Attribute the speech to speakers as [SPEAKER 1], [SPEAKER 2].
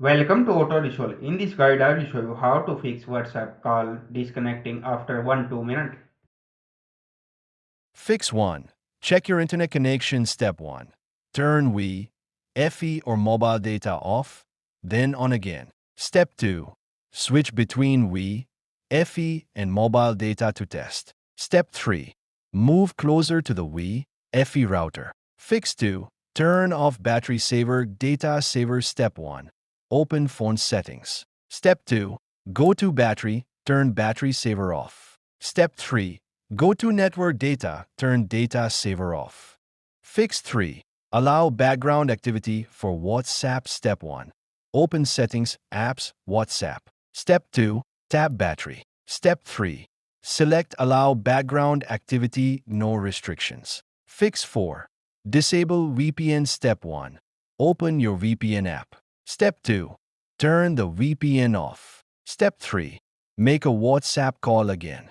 [SPEAKER 1] Welcome to Auto Resolve. In this guide, I will show you how to fix WhatsApp call disconnecting after 1-2 minutes.
[SPEAKER 2] Fix 1. Check your internet connection. Step 1. Turn FE or mobile data off, then on again. Step 2. Switch between FE and mobile data to test. Step 3. Move closer to the FE router. Fix 2. Turn off battery saver data saver. Step 1. Open phone settings. Step 2. Go to battery, turn battery saver off. Step 3. Go to network data, turn data saver off. Fix 3. Allow background activity for WhatsApp. Step 1. Open settings, apps, WhatsApp. Step 2. Tap battery. Step 3. Select allow background activity, no restrictions. Fix 4. Disable VPN. Step 1. Open your VPN app. Step 2. Turn the VPN off. Step 3. Make a WhatsApp call again.